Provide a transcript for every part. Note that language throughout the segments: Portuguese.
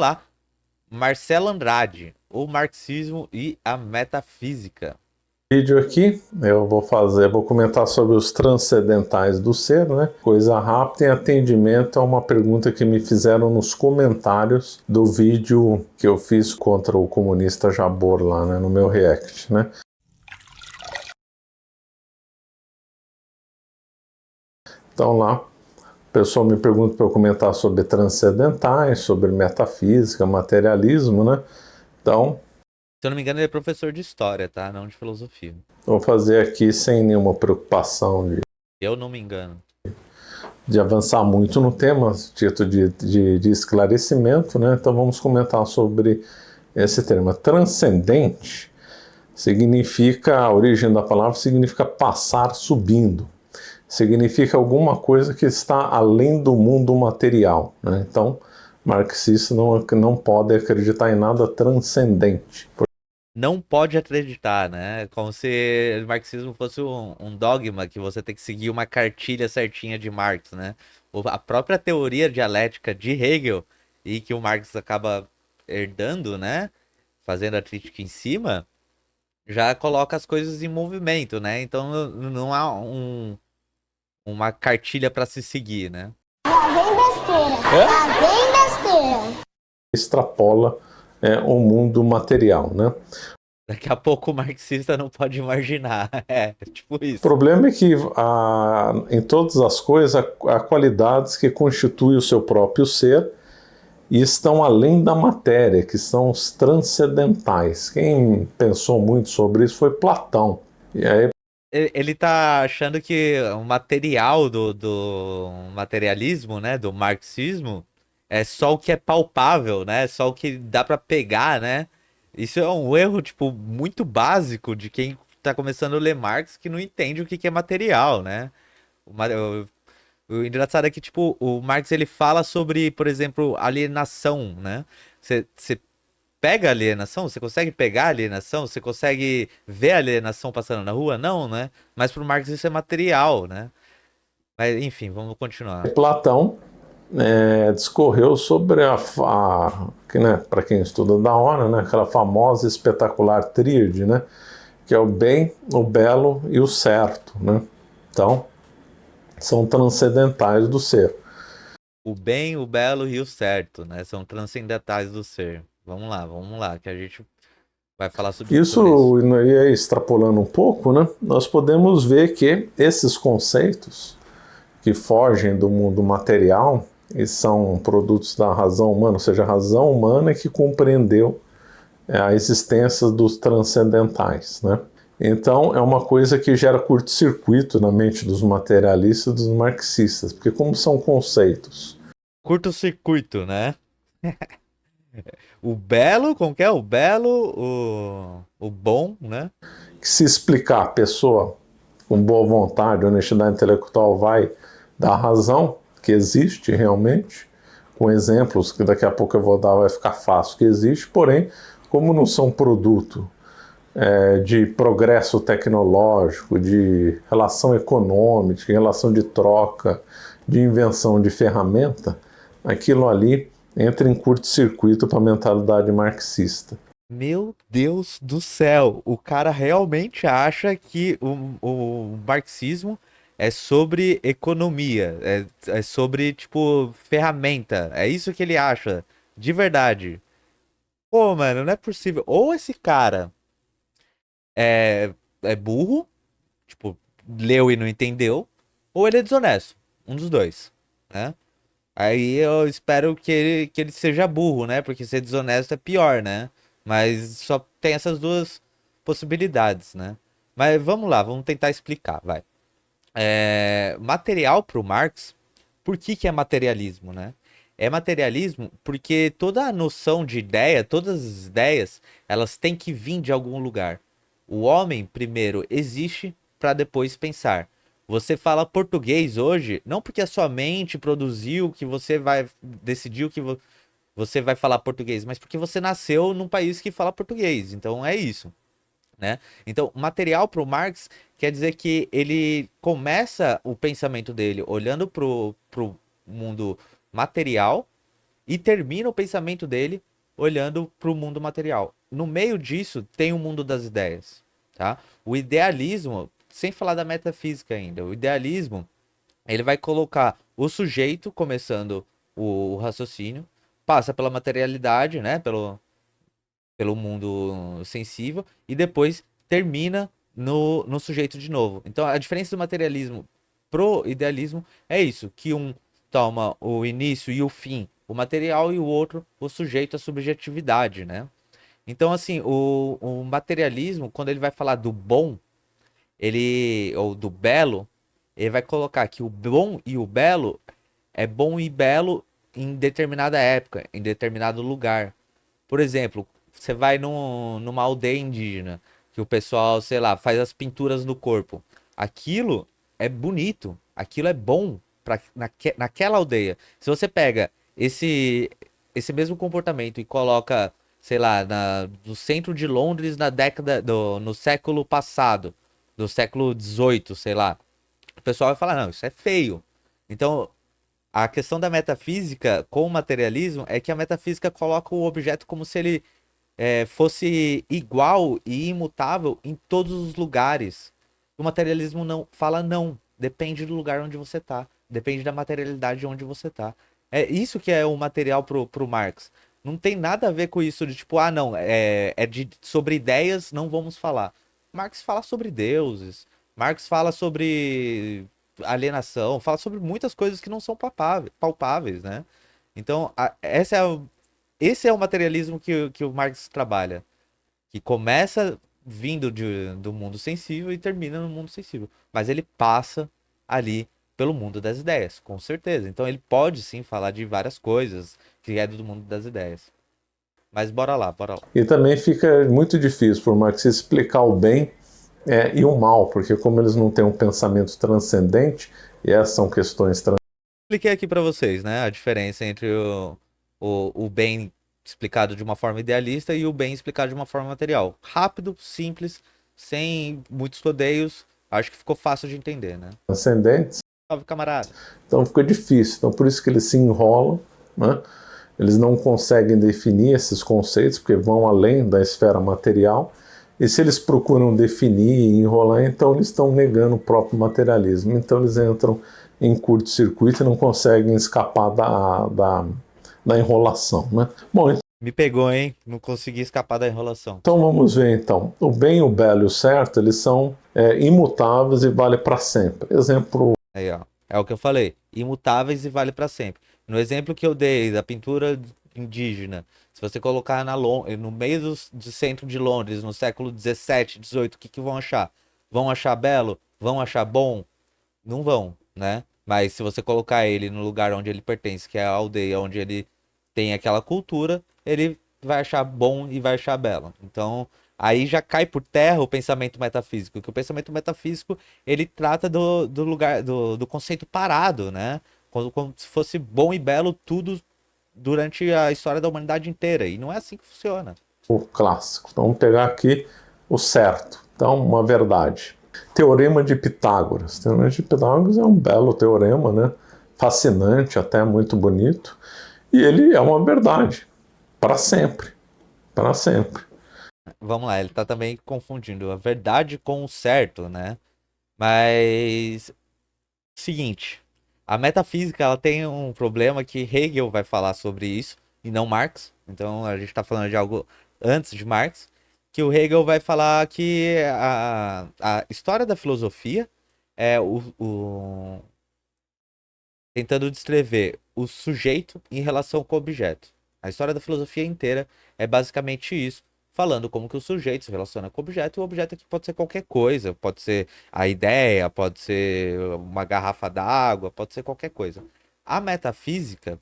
Lá, Marcelo Andrade, o marxismo e a metafísica. Vídeo aqui, vou comentar sobre os transcendentais do ser, né? Coisa rápida em atendimento a uma pergunta que me fizeram nos comentários do vídeo que eu fiz contra o comunista Jabor lá, né, no meu react, né? Então lá, o pessoal me pergunta para eu comentar sobre transcendentais, sobre metafísica, materialismo, né? Então, Se eu não me engano, ele é professor de história, tá? Não de filosofia. vou fazer aqui sem nenhuma preocupação Eu não me engano. de avançar muito no tema, título de esclarecimento, né? Então vamos comentar sobre esse termo. Transcendente significa, a origem da palavra significa passar subindo. Significa alguma coisa que está além do mundo material, né? Então, marxista não pode acreditar em nada transcendente. Não pode acreditar, né? Como se o marxismo fosse um dogma que você tem que seguir uma cartilha certinha de Marx, né? A própria teoria dialética de Hegel, e que o Marx acaba herdando, né? Fazendo a crítica em cima, já coloca as coisas em movimento, né? Então não há uma cartilha para se seguir, né? Lá vem besteira. Lá vem besteira. Extrapola o mundo material, né? Daqui a pouco o marxista não pode imaginar. É, tipo O isso. problema é que em todas as coisas há qualidades que constituem o seu próprio ser e estão além da matéria, que são os transcendentais. Quem pensou muito sobre isso foi Platão. E aí, Ele tá achando que o material do materialismo, né, do marxismo, é só o que é palpável, né, só o que dá pra pegar, né. Isso é um erro, tipo, muito básico de quem tá começando a ler Marx que não entende o que é material, né. O engraçado é que, tipo, o Marx ele fala sobre, por exemplo, alienação, né. Você pega a alienação? Você consegue pegar a alienação? Você consegue ver a alienação passando na rua? Não, né? Mas pro Marx isso é material, né? Mas enfim, vamos continuar. Platão discorreu sobre que, né, para quem estuda da hora, né, aquela famosa e espetacular tríade, né, que é o bem, o belo e o certo, né? Então, são transcendentais do ser. O bem, o belo e o certo, né? São transcendentais do ser. Vamos lá, que a gente vai falar sobre isso. Isso, e aí, extrapolando um pouco, né, nós podemos ver que esses conceitos que fogem do mundo material e são produtos da razão humana, ou seja, a razão humana é que compreendeu a existência dos transcendentais, né? Então é uma coisa que gera curto-circuito na mente dos materialistas e dos marxistas, porque como são conceitos Curto-circuito, né? O belo, como que é? O belo, o bom, né? que se explicar a pessoa com boa vontade, honestidade intelectual vai dar razão que existe realmente, com exemplos que daqui a pouco eu vou dar, vai ficar fácil que existe, porém, como não são produto de progresso tecnológico, de relação econômica, de relação de troca, de invenção de ferramenta, aquilo ali entra em curto-circuito para a mentalidade marxista. Meu Deus do céu, o cara realmente acha que o marxismo é sobre economia, é sobre, tipo, ferramenta. É isso que ele acha, de verdade. Pô, mano, não é possível. Ou esse cara é burro, tipo, leu e não entendeu, ou ele é desonesto. Um dos dois, né? Aí eu espero que ele seja burro, né? Porque ser desonesto é pior, né? Mas só tem essas duas possibilidades, né? Mas vamos lá, vamos tentar explicar, vai. Material para o Marx, por que é materialismo, né? É materialismo porque toda a noção de ideia, todas as ideias, elas têm que vir de algum lugar. O homem, primeiro, existe para depois pensar. Você fala português hoje, não porque a sua mente produziu que você vai decidiu que você vai falar português, mas porque você nasceu num país que fala português. Então é isso, né? Então, material para o Marx quer dizer que ele começa o pensamento dele olhando pro mundo material e termina o pensamento dele olhando para o mundo material. No meio disso tem o mundo das ideias, tá? O idealismo, sem falar da metafísica ainda, o idealismo, ele vai colocar o sujeito começando o raciocínio, passa pela materialidade, né, pelo mundo sensível, e depois termina no sujeito de novo. Então a diferença do materialismo pro idealismo é isso, que um toma o início e o fim, o material, e o outro o sujeito, a subjetividade, né? Então, assim, o materialismo, quando ele vai falar do bom, ou do belo, ele vai colocar que o bom e o belo é bom e belo em determinada época, em determinado lugar. Por exemplo, você vai numa aldeia indígena, que o pessoal, sei lá, faz as pinturas no corpo. Aquilo é bonito, aquilo é bom naquela aldeia. Se você pega esse mesmo comportamento e coloca, sei lá, no centro de Londres na no século passado, do século XVIII, sei lá, o pessoal vai falar, não, isso é feio. Então, a questão da metafísica com o materialismo é que a metafísica coloca o objeto como se ele fosse igual e imutável em todos os lugares. O materialismo não fala não, depende do lugar onde você tá, depende da materialidade de onde você tá. É isso que é o material pro Marx. Não tem nada a ver com isso de tipo, ah, não, sobre ideias não vamos falar. Marx fala sobre deuses, Marx fala sobre alienação, fala sobre muitas coisas que não são palpáveis, né? Então, esse é o materialismo que o Marx trabalha, que começa vindo do mundo sensível e termina no mundo sensível. Mas ele passa ali pelo mundo das ideias, com certeza. Então ele pode sim falar de várias coisas que é do mundo das ideias. Mas bora lá, bora lá. E também fica muito difícil para o Marx explicar o bem e o mal, porque como eles não têm um pensamento transcendente, e essas são questões Expliquei aqui para vocês, né, a diferença entre o bem explicado de uma forma idealista e o bem explicado de uma forma material. Rápido, simples, sem muitos rodeios. Acho que ficou fácil de entender, né? transcendentes. Salve, camarada. Então fica difícil. Então por isso que eles se enrolam, né? Eles não conseguem definir esses conceitos, porque vão além da esfera material. E se eles procuram definir e enrolar, então eles estão negando o próprio materialismo. Então eles entram em curto-circuito e não conseguem escapar da enrolação, né? Bom, Me pegou, hein? Não consegui escapar da enrolação. então vamos ver então. O bem, o belo e o certo, eles são imutáveis e vale para sempre. Exemplo. Aí, ó. É o que eu falei. Imutáveis e vale para sempre. No exemplo que eu dei da pintura indígena, se você colocar no meio do centro de Londres, no século 17, 18, o que vão achar? Vão achar belo? Vão achar bom? Não vão, né? Mas se você colocar ele no lugar onde ele pertence, que é a aldeia onde ele tem aquela cultura, ele vai achar bom e vai achar belo. Então, aí já cai por terra o pensamento metafísico, que o pensamento metafísico, ele trata do lugar, do conceito parado, né? Como se fosse bom e belo tudo durante a história da humanidade inteira. E não é assim que funciona. O clássico. Então, vamos pegar aqui o certo. Então, uma verdade. Teorema de Pitágoras. Teorema de Pitágoras é um belo teorema, né? Fascinante, até muito bonito. E ele é uma verdade. Para sempre. Para sempre. Vamos lá, ele tá também confundindo a verdade com o certo, né? Mas, seguinte, a metafísica, ela tem um problema que Hegel vai falar sobre isso, e não Marx. Então, a gente tá falando de algo antes de Marx, que o Hegel vai falar que a história da filosofia é tentando descrever o sujeito em relação com o objeto. A história da filosofia inteira é basicamente isso, falando como que o sujeito se relaciona com o objeto, e o objeto aqui pode ser qualquer coisa, pode ser a ideia, pode ser uma garrafa d'água, pode ser qualquer coisa. A metafísica,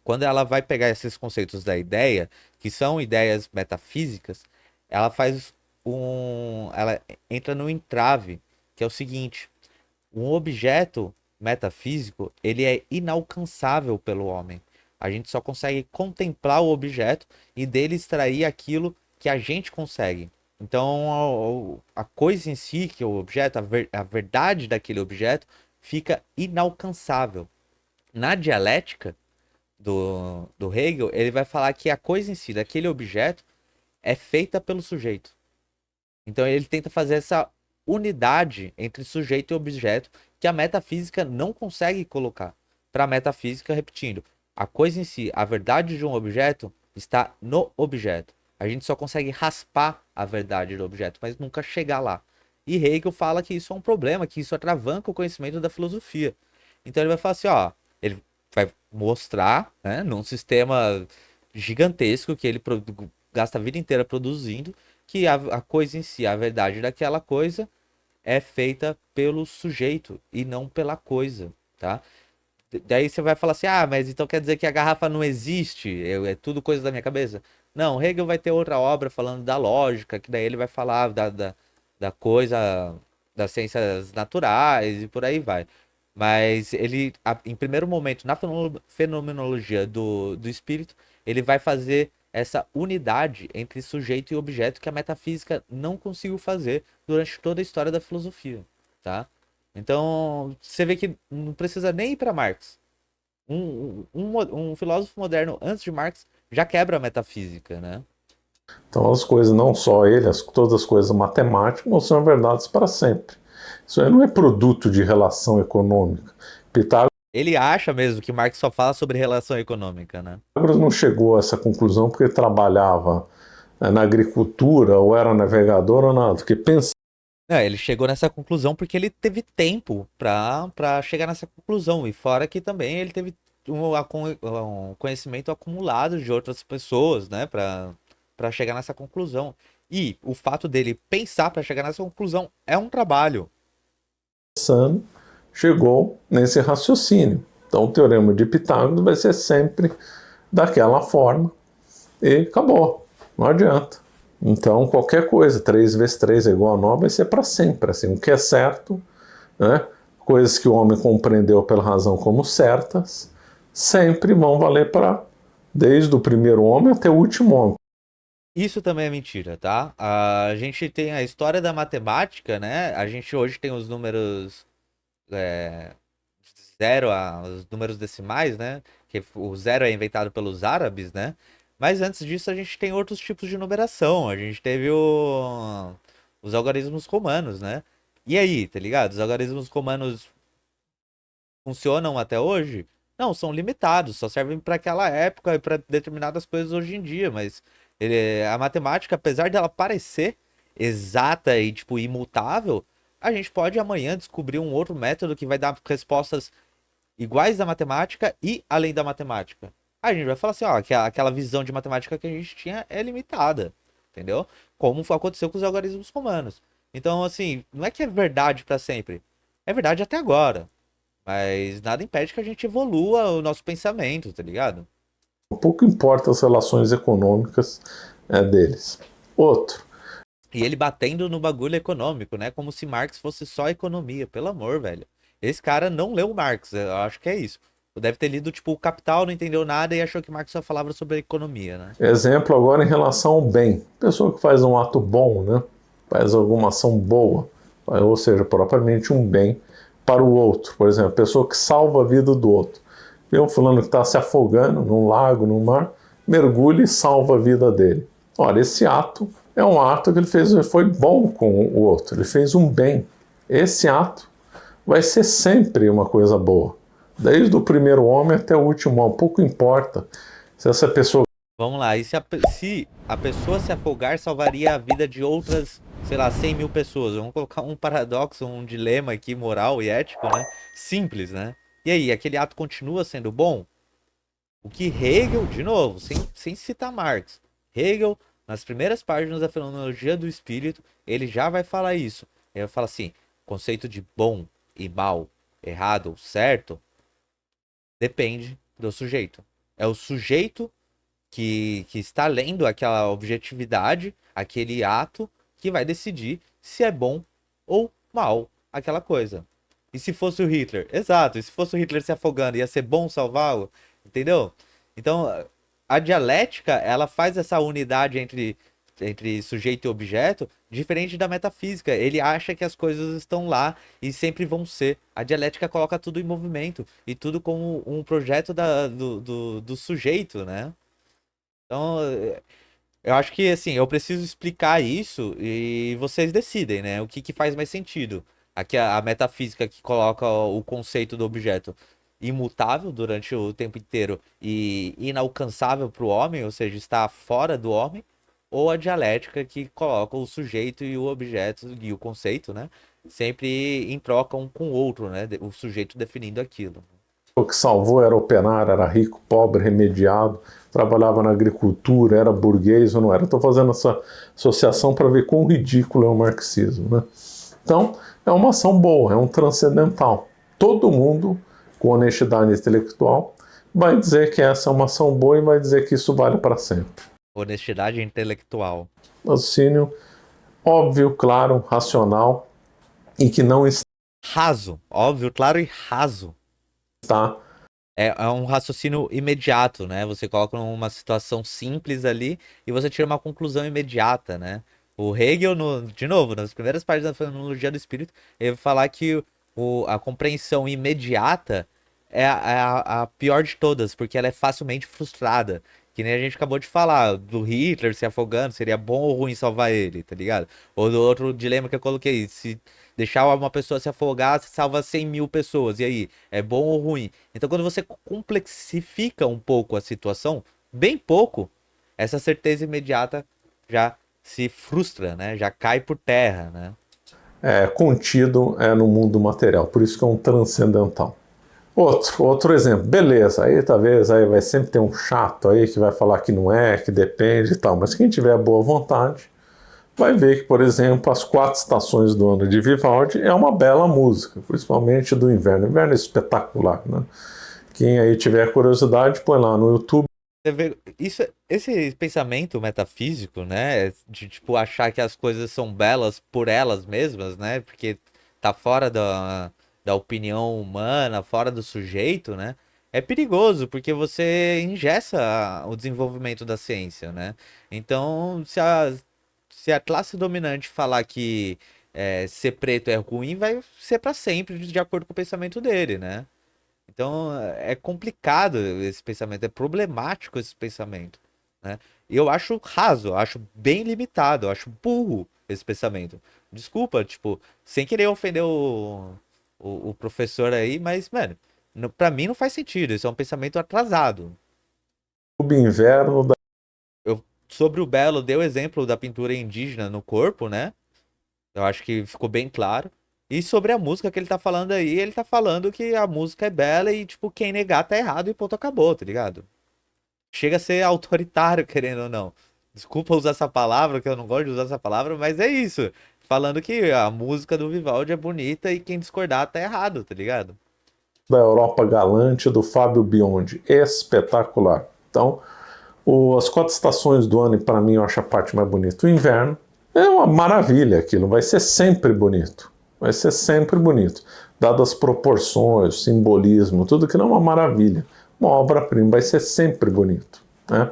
quando ela vai pegar esses conceitos da ideia, que são ideias metafísicas, ela faz ela entra no entrave, que é o seguinte: um objeto metafísico, ele é inalcançável pelo homem. A gente só consegue contemplar o objeto e dele extrair aquilo que a gente consegue. Então, a coisa em si, que é o objeto, a verdade daquele objeto, fica inalcançável. Na dialética, do Hegel, ele vai falar que a coisa em si, daquele objeto, é feita pelo sujeito. Então ele tenta fazer essa unidade entre sujeito e objeto que a metafísica não consegue colocar. Para a metafísica, repetindo, a coisa em si, a verdade de um objeto está no objeto. A gente só consegue raspar a verdade do objeto, mas nunca chegar lá. E Hegel fala que isso é um problema, que isso atravanca o conhecimento da filosofia. Então ele vai falar assim, ó, ele vai mostrar, né, num sistema gigantesco que ele gasta a vida inteira produzindo, que a coisa em si, a verdade daquela coisa, é feita pelo sujeito e não pela coisa, tá? Daí você vai falar assim, ah, mas então quer dizer que a garrafa não existe? É tudo coisa da minha cabeça? Não, Hegel vai ter outra obra falando da lógica, que daí ele vai falar da coisa, das ciências naturais e por aí vai. Mas ele, em primeiro momento, na fenomenologia do espírito, ele vai fazer essa unidade entre sujeito e objeto que a metafísica não conseguiu fazer durante toda a história da filosofia, tá? Então, você vê que não precisa nem ir para Marx. Um filósofo moderno antes de Marx já quebra a metafísica, né? Então as coisas, não só ele, todas as coisas matemáticas não são verdades para sempre. Isso aí não é produto de relação econômica. Pitágoras Ele acha mesmo que Marx só fala sobre relação econômica, né? não chegou a essa conclusão porque trabalhava na agricultura, ou era navegador ou nada, porque pensa. Ele chegou nessa conclusão porque ele teve tempo para chegar nessa conclusão. E fora que também ele teve um conhecimento acumulado de outras pessoas, né? Para chegar nessa conclusão. E o fato dele pensar para chegar nessa conclusão é um trabalho. Pensando, chegou nesse raciocínio. Então o teorema de Pitágoras vai ser sempre daquela forma e acabou, não adianta. Então qualquer coisa, 3 vezes 3 é igual a 9, vai ser para sempre. Assim, o que é certo, né? Coisas que o homem compreendeu pela razão como certas, sempre vão valer para desde o primeiro homem até o último homem. Isso também é mentira, tá? A gente tem a história da matemática, né? A gente hoje tem os números zero, os números decimais, né? Que o zero é inventado pelos árabes, né? Mas antes disso a gente tem outros tipos de numeração. A gente teve os algarismos romanos, né? E aí, tá ligado? Os algarismos romanos funcionam até hoje? Não, são limitados, só servem para aquela época e para determinadas coisas hoje em dia, mas a matemática, apesar dela parecer exata e tipo imutável, a gente pode amanhã descobrir um outro método que vai dar respostas iguais da matemática e além da matemática. A gente vai falar assim, ó, que aquela visão de matemática que a gente tinha é limitada, entendeu? Como aconteceu com os algarismos romanos. Então, assim, não é que é verdade para sempre. É verdade até agora. Mas nada impede que a gente evolua o nosso pensamento, tá ligado? Pouco importa as relações econômicas deles. Outro. E ele batendo no bagulho econômico, né? Como se Marx fosse só economia. Pelo amor, velho. Esse cara não leu Marx, eu acho que é isso. Deve ter lido, tipo, o Capital, não entendeu nada e achou que Marx só falava sobre economia, né? Exemplo agora em relação ao bem. Pessoa que faz um ato bom, né? Faz alguma ação boa, ou seja, propriamente um bem para o outro. Por exemplo, pessoa que salva a vida do outro. Vê um fulano que está se afogando num lago, num mar, mergulha e salva a vida dele. Olha, esse ato é um ato que ele fez, foi bom com o outro, ele fez um bem. Esse ato vai ser sempre uma coisa boa. Desde o primeiro homem até o último homem, pouco importa se essa pessoa... Vamos lá, e se a pessoa se afogar, salvaria a vida de outras, sei lá, 100 mil pessoas. Vamos colocar um paradoxo, um dilema aqui moral e ético, né? Simples, né? E aí, aquele ato continua sendo bom? O que Hegel, de novo, sem citar Marx, Hegel, nas primeiras páginas da Fenomenologia do Espírito, ele já vai falar isso. Ele vai falar assim, conceito de bom e mal, errado ou certo, depende do sujeito. É o sujeito que está lendo aquela objetividade, aquele ato, que vai decidir se é bom ou mal aquela coisa. E se fosse o Hitler? Exato, e se fosse o Hitler se afogando, ia ser bom salvá-lo? Entendeu? Então, a dialética, ela faz essa unidade entre entre sujeito e objeto, diferente da metafísica. Ele acha que as coisas estão lá e sempre vão ser. A dialética coloca tudo em movimento e tudo como um projeto do sujeito, né? Então, eu acho que, assim, eu preciso explicar isso e vocês decidem, né? O que que faz mais sentido. Aqui a metafísica que coloca o conceito do objeto imutável durante o tempo inteiro e inalcançável para o homem, ou seja, está fora do homem, ou a dialética que coloca o sujeito e o objeto e o conceito, né? Sempre em troca um com o outro, né? O sujeito definindo aquilo. O que salvou era operário, era rico, pobre, remediado, trabalhava na agricultura, era burguês ou não era. Estou fazendo essa associação para ver quão ridículo é o marxismo, né? Então, é uma ação boa, é um transcendental. Todo mundo, com honestidade intelectual, vai dizer que essa é uma ação boa e vai dizer que isso vale para sempre. Honestidade intelectual. Raciocínio óbvio, claro, racional e que não Raso. Óbvio, claro e raso. está É um raciocínio imediato, né? Você coloca uma situação simples ali e você tira uma conclusão imediata, né? O Hegel, de novo, nas primeiras partes da Fenomenologia do Espírito, ele vai falar que a compreensão imediata é a pior de todas, porque ela é facilmente frustrada. Que nem a gente acabou de falar, do Hitler se afogando, seria bom ou ruim salvar ele, tá ligado? Ou do outro dilema que eu coloquei, se deixar uma pessoa se afogar, você salva 100 mil pessoas, e aí, é bom ou ruim? Então quando você complexifica um pouco a situação, bem pouco, essa certeza imediata já se frustra, né? Já cai por terra, né? contido no mundo material, por isso que é um transcendental. Outro exemplo, beleza, aí talvez aí vai sempre ter um chato aí que vai falar que não é, que depende e tal, mas quem tiver boa vontade vai ver que, por exemplo, as 4 estações do ano de Vivaldi é uma bela música, principalmente do inverno. O inverno é espetacular, né? Quem aí tiver curiosidade, põe lá no YouTube. Você vê, esse pensamento metafísico, né, de tipo achar que as coisas são belas por elas mesmas, né, porque tá fora da opinião humana, fora do sujeito, né, é perigoso, porque você engessa o desenvolvimento da ciência, né. Então, se a classe dominante falar que ser preto é ruim, vai ser para sempre, de acordo com o pensamento dele, né. Então é complicado esse pensamento, é problemático esse pensamento, né? E eu acho raso, eu acho bem limitado, eu acho burro esse pensamento. Desculpa, tipo, sem querer ofender o professor aí, mas, mano, pra mim não faz sentido, isso é um pensamento atrasado. Inverno da Sobre o Belo, deu exemplo da pintura indígena no corpo, né? Eu acho que ficou bem claro. E sobre a música que ele tá falando aí, ele tá falando que a música é bela e, tipo, quem negar tá errado e ponto acabou, tá ligado? Chega a ser autoritário, querendo ou não. Desculpa usar essa palavra, que eu não gosto de usar essa palavra, mas é isso. Falando que a música do Vivaldi é bonita e quem discordar tá errado, tá ligado? da Europa Galante, do Fábio Biondi. Espetacular. Então, as 4 estações do ano, para mim, eu acho a parte mais bonita. O inverno é uma maravilha aquilo, vai ser sempre bonito. Vai ser sempre bonito. Dadas as proporções, o simbolismo, tudo que não é uma maravilha. Uma obra-prima, vai ser sempre bonito, né?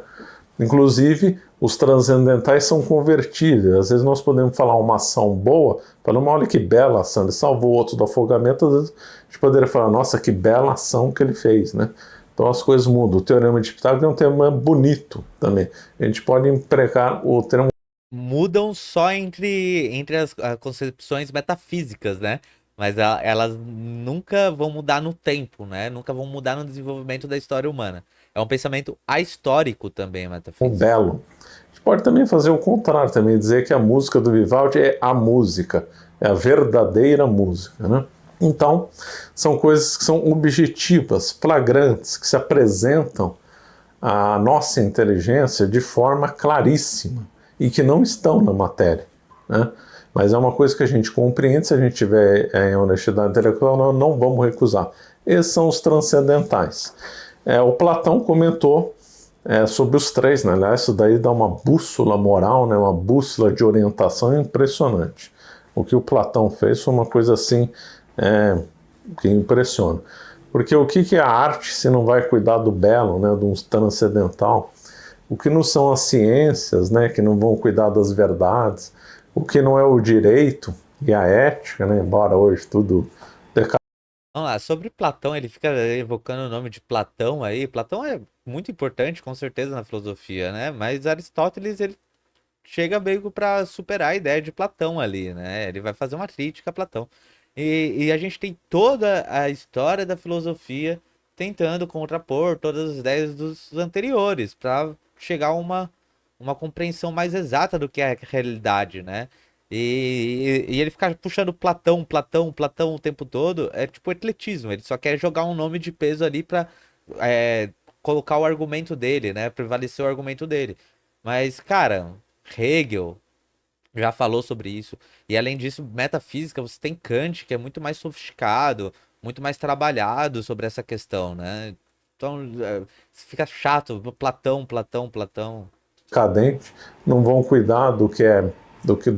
Inclusive, os transcendentais são convertidos. Às vezes nós podemos falar uma ação boa, falando, olha que bela ação, ele salvou outro do afogamento, às vezes a gente poderia falar, nossa, que bela ação que ele fez, né? Então as coisas mudam. O Teorema de Pitágoras é um tema bonito também. A gente pode empregar o termo... Mudam só entre as concepções metafísicas, né? Mas elas nunca vão mudar no tempo, né? Nunca vão mudar no desenvolvimento da história humana. É um pensamento ahistórico também, metafísico. belo. A gente pode também fazer o contrário, também dizer que a música do Vivaldi é a música, é a verdadeira música, né? Então, são coisas que são objetivas, flagrantes, que se apresentam à nossa inteligência de forma claríssima e que não estão na matéria, né? Mas é uma coisa que a gente compreende, se a gente tiver em honestidade intelectual, nós não vamos recusar. Esses são os transcendentais. O Platão comentou sobre os 3, né? Aliás, isso daí dá uma bússola moral, né? Uma bússola de orientação impressionante. O que o Platão fez foi uma coisa assim que impressiona. Porque o que é a arte se não vai cuidar do belo, né? De um transcendental? o que não são as ciências, né, que não vão cuidar das verdades, o que não é o direito e a ética, né, embora hoje tudo... Vamos lá, sobre Platão, ele fica evocando o nome de Platão aí. Platão é muito importante, com certeza, na filosofia, né? Mas Aristóteles, ele chega meio para superar a ideia de Platão ali, né? Ele vai fazer uma crítica a Platão. E a gente tem toda a história da filosofia tentando contrapor todas as ideias dos anteriores para chegar a uma compreensão mais exata do que é a realidade, né? E ele ficar puxando Platão, Platão, Platão o tempo todo é tipo ecletismo. Ele só quer jogar um nome de peso ali pra colocar o argumento dele, né? Prevalecer o argumento dele. Mas, cara, Hegel já falou sobre isso. E além disso, metafísica, você tem Kant, que é muito mais sofisticado, muito mais trabalhado sobre essa questão, né? Então, fica chato. Platão, Platão, Platão. Cadente, não vão cuidar do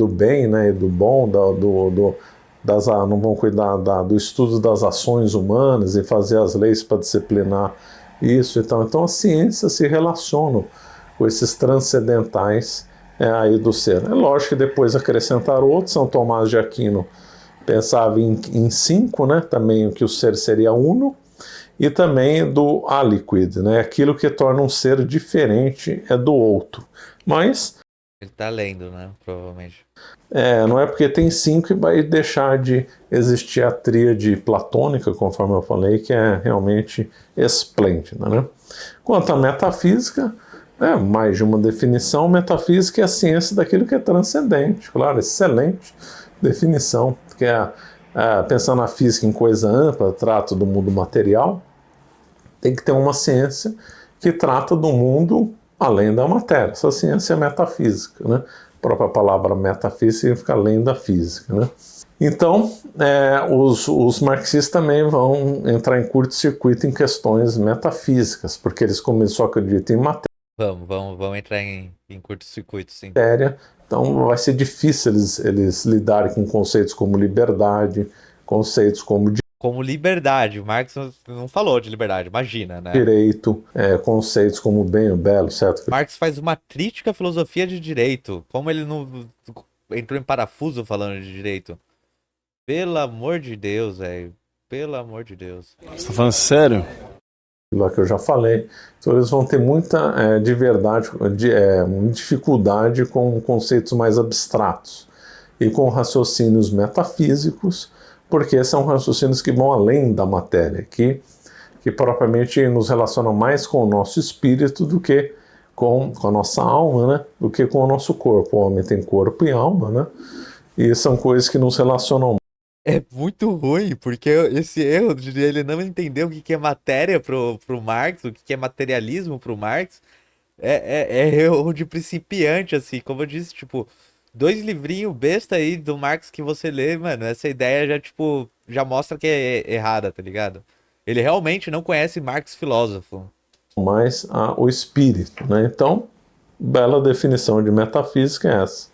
bem, né, e do bom, não vão cuidar do estudo das ações humanas e fazer as leis para disciplinar isso. Então as ciências se relacionam com esses transcendentais aí do ser. É lógico que depois acrescentaram outros. São Tomás de Aquino pensava em cinco, né, também que o ser seria uno, e também do aliquid, né? Aquilo que torna um ser diferente do outro. Mas Ele tá lendo, né? Provavelmente. não é porque tem cinco que vai deixar de existir a tríade platônica, conforme eu falei, que é realmente esplêndida, né? Quanto à metafísica, mais de uma definição. Metafísica é a ciência daquilo que é transcendente. Claro, excelente definição, que pensando na física em coisa ampla, trata do mundo material, tem que ter uma ciência que trata do mundo além da matéria. Essa ciência é metafísica, né? A própria palavra metafísica significa além da física, né? Então, os marxistas também vão entrar em curto-circuito em questões metafísicas, porque eles só acreditam em Vamos entrar em curto-circuito, sim. matéria. Então vai ser difícil eles lidarem com conceitos como liberdade, conceitos como Como liberdade. O Marx não falou de liberdade, imagina, né? direito, conceitos como bem e o belo, certo? Marx faz uma crítica à filosofia de direito. Como ele não entrou em parafuso falando de direito? Pelo amor de Deus, velho. Pelo amor de Deus. Você tá falando sério? Lá que eu já falei. Então eles vão ter muita dificuldade com conceitos mais abstratos e com raciocínios metafísicos, porque são raciocínios que vão além da matéria, que propriamente nos relacionam mais com o nosso espírito do que com a nossa alma, né? Do que com o nosso corpo. O homem tem corpo e alma, né? E são coisas que nos relacionam. É muito ruim, porque esse erro de ele não entender o que é matéria pro Marx, o que é materialismo pro Marx, é erro de principiante, assim. Como eu disse, tipo, 2 livrinhos besta aí do Marx que você lê, mano, essa ideia já, tipo, já mostra que é errada, tá ligado? Ele realmente não conhece Marx filósofo. Mais o espírito, né? Então, bela definição de metafísica é essa,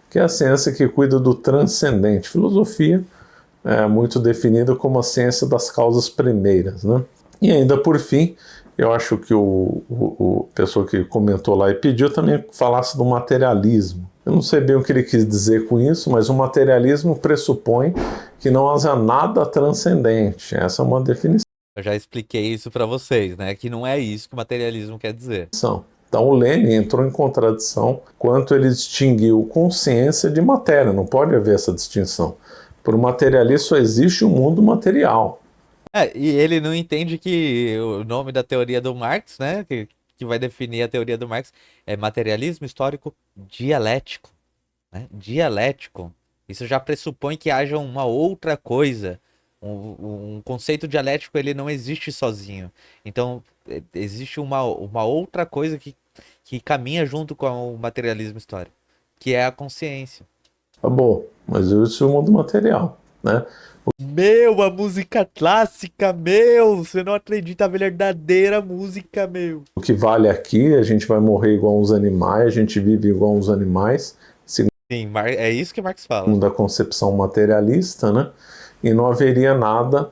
que é a ciência que cuida do transcendente. Filosofia é muito definida como a ciência das causas primeiras, né? E ainda por fim, eu acho que o pessoa que comentou lá e pediu também falasse do materialismo. Eu não sei bem o que ele quis dizer com isso, mas o materialismo pressupõe que não haja nada transcendente. Essa é uma definição. Eu já expliquei isso pra vocês, né? Que não é isso que o materialismo quer dizer. Então o Lenin entrou em contradição quanto ele distinguiu consciência de matéria. Não pode haver essa distinção. Por um materialista só existe o mundo material. E ele não entende que o nome da teoria do Marx, né? Que vai definir a teoria do Marx é materialismo histórico dialético, né? Dialético. Isso já pressupõe que haja uma outra coisa. Um conceito dialético, ele não existe sozinho. Então, existe uma outra coisa que caminha junto com o materialismo histórico, que é a consciência. Tá bom, mas isso é o mundo material, né? Meu, a música clássica, meu! Você não acredita a verdadeira música, meu! O que vale aqui, a gente vai morrer igual uns animais, a gente vive igual uns animais, Sim, é isso que Marx fala. segundo a concepção materialista, né? E não haveria nada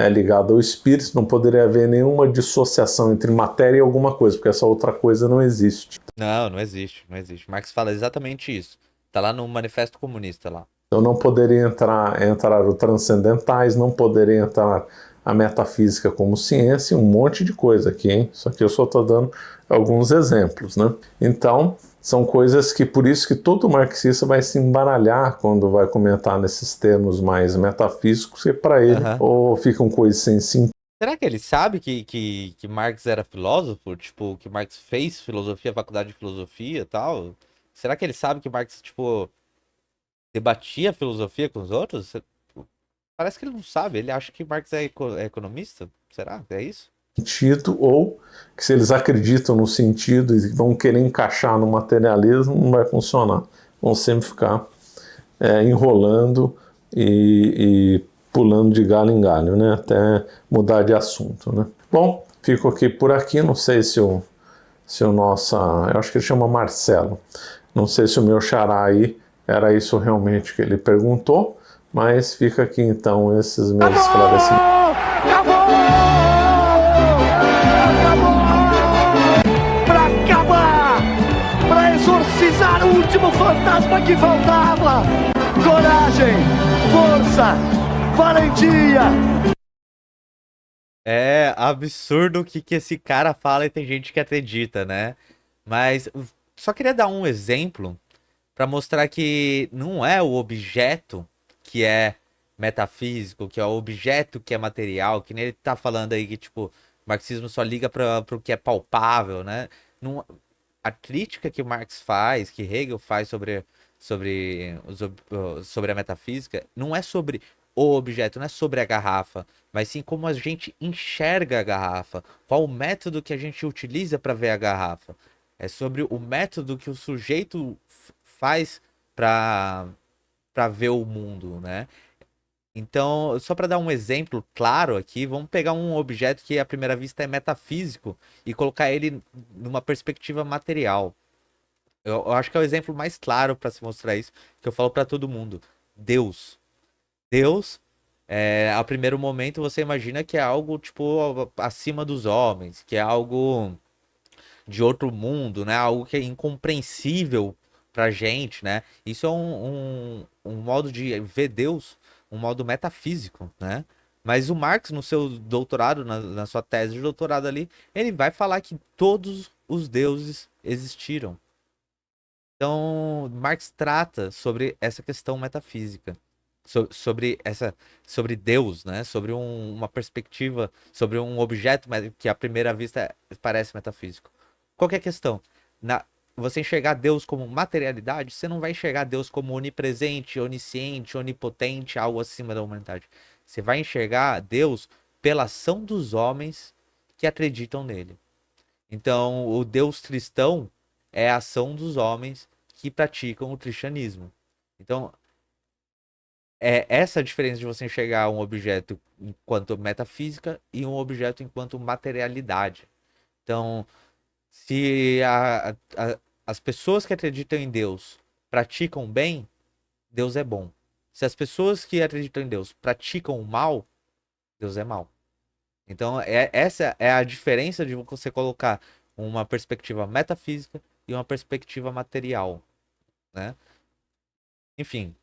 ligado ao espírito, não poderia haver nenhuma dissociação entre matéria e alguma coisa, porque essa outra coisa não existe. Não, não existe, não existe. Marx fala exatamente isso. Tá lá no Manifesto Comunista lá. Então não poderia entrar os transcendentais, não poderia entrar a metafísica como ciência, um monte de coisa aqui, hein? Só que eu só estou dando alguns exemplos, né? Então, são coisas que, por isso que todo marxista vai se embaralhar quando vai comentar nesses termos mais metafísicos, que para ele ou ficam coisas sem sentido. Será que ele sabe que Marx era filósofo? Tipo, que Marx fez filosofia, faculdade de filosofia e tal? Será que ele sabe que Marx, tipo, debatia filosofia com os outros? Parece que ele não sabe. Ele acha que Marx é economista? Será? É isso? Sentido, ou que se eles acreditam no sentido e vão querer encaixar no materialismo, não vai funcionar. Vão sempre ficar enrolando e pulando de galho em galho, né? Até mudar de assunto, né? Bom, fico aqui por aqui. Não sei se o nosso, eu acho que ele chama Marcelo. Não sei se o meu xará aí era isso realmente que ele perguntou, mas fica aqui então esses meus esclarecimentos. Exorcizar o último fantasma que faltava. Coragem, força, valentia. É absurdo o que esse cara fala e tem gente que acredita, né? Mas só queria dar um exemplo para mostrar que não é o objeto que é metafísico, que é o objeto que é material, que nem ele tá falando aí que, tipo, o marxismo só liga para o que é palpável, né? Não, a crítica que Marx faz, que Hegel faz sobre a metafísica, não é sobre o objeto, não é sobre a garrafa, mas sim como a gente enxerga a garrafa, qual o método que a gente utiliza para ver a garrafa. É sobre o método que o sujeito faz para ver o mundo, né? Então, só para dar um exemplo claro aqui, vamos pegar um objeto que à primeira vista é metafísico e colocar ele numa perspectiva material. Eu acho que é o exemplo mais claro para se mostrar isso, que eu falo para todo mundo. Deus. Deus, a primeiro momento você imagina que é algo tipo acima dos homens, que é algo de outro mundo, né? Algo que é incompreensível pra gente, né? Isso é um modo de ver Deus, um modo metafísico, né? Mas o Marx, no seu doutorado, na sua tese de doutorado ali, ele vai falar que todos os deuses existiram. Então, Marx trata sobre essa questão metafísica, sobre Deus, né? Sobre uma perspectiva, sobre um objeto que à primeira vista parece metafísico. Qual que é a questão? Você enxergar Deus como materialidade, você não vai enxergar Deus como onipresente, onisciente, onipotente, algo acima da humanidade. Você vai enxergar Deus pela ação dos homens que acreditam nele. Então, o Deus cristão é a ação dos homens que praticam o cristianismo. Então, é essa a diferença de você enxergar um objeto enquanto metafísica e um objeto enquanto materialidade. Então, se as pessoas que acreditam em Deus praticam bem, Deus é bom. Se as pessoas que acreditam em Deus praticam o mal, Deus é mal. Então, essa é a diferença de você colocar uma perspectiva metafísica e uma perspectiva material, né? Enfim,